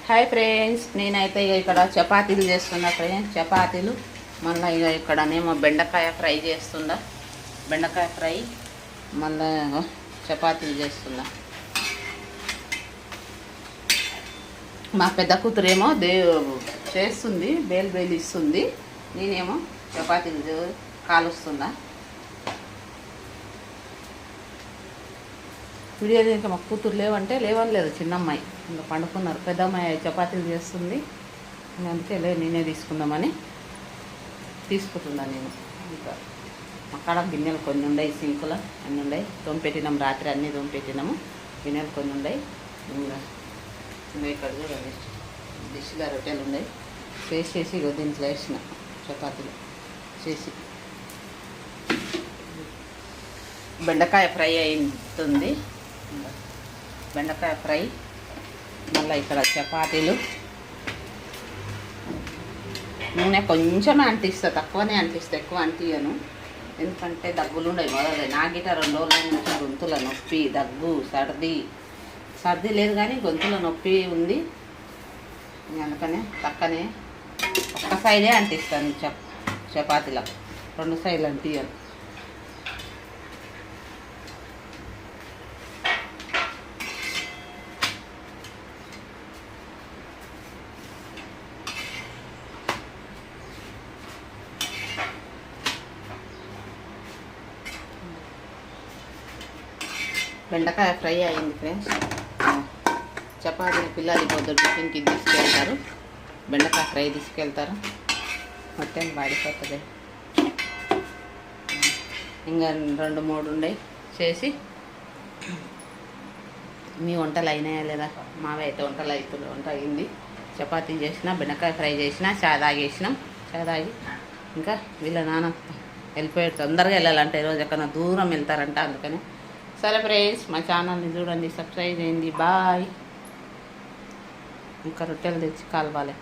Hi friends, నేనైతే ఇక్కడ చపాతీలు చేస్తున్నా ఫ్రెండ్స్. చపాతీలు మళ్ళీ ఇక్కడనేమో బెండకాయ ఫ్రై చేస్తున్నా. బెండకాయ ఫ్రై మళ్ళీ చపాతీలు చేస్తున్నా. మా పెద్ద కూతురేమో చేస్తుంది, బేలు ఇస్తుంది. నేనేమో చపాతీలు కాలుస్తున్నా. వీడియో ఇంకా మా కూతురు లేవనలేదు. చిన్నమ్మాయి ఇంకా పండుకున్నారు. పెద్ద అమ్మాయి చపాతీలు చేస్తుంది. అందుకే నేనే తీసుకుందామని తీసుకుంటున్నా నేను. ఇంకా మా కాడ గిన్నెలు కొన్ని ఉన్నాయి, సింకులు అన్నీ ఉన్నాయి. తోంపెట్టినాము, రాత్రి అన్నీ తోంపెట్టినాము. గిన్నెలు కొన్ని ఉన్నాయి. ఇంకా ఇక్కడ చూడండి, డిష్గా రొట్టెలు ఉన్నాయి. చేసి దీంట్లో వేసిన చపాతీలు చేసి బెండకాయ ఫ్రై అవుతుంది. బెండకాయ ఫ్రై మళ్ళీ ఇక్కడ చపాతీలు. నూనె కొంచెమే అంటిస్తా, తక్కువనే అంటిస్తా, ఎక్కువ అంటియను. ఎందుకంటే దగ్గులు ఉన్నాయి మొదలు. నా గిట 2 రోజుల నుంచి గొంతుల నొప్పి, దగ్గు, సర్ది లేదు కానీ గొంతుల నొప్పి ఉంది. అందుకనే పక్కనే ఒక్క సైడే అంటిస్తాను చపాతీలో, 2 సైడ్లు అంటియను. బెండకాయ ఫ్రై అయింది ఫ్రెండ్స్. చపాతీని పిల్లలు పొద్దున్న టిఫిన్కి తీసుకెళ్తారు. బెండకాయ ఫ్రై తీసుకెళ్తారు. మొత్తం వాడిపోతుంది. ఇంకా 2-3 ఉన్నాయి చేసి. మీ వంటలు అయినాయా లేదా? మావి అయితే వంట అయింది. చపాతీ చేసిన, బెండకాయ ఫ్రై చేసిన, చాయ్ తాగేసినాం. చాయ్ తాగి ఇంకా వీళ్ళ నాన్న వెళ్ళిపోయాడు. తొందరగా వెళ్ళాలంటే ఈరోజు ఎక్కడన్నా దూరం వెళ్తారంట. అందుకని సరే ఫ్రెండ్స్, మా ఛానల్ని చూడండి, సబ్స్క్రైబ్ చేయండి. బాయ్. ఇంకా రొట్టెలు తెచ్చి కాలవాలి.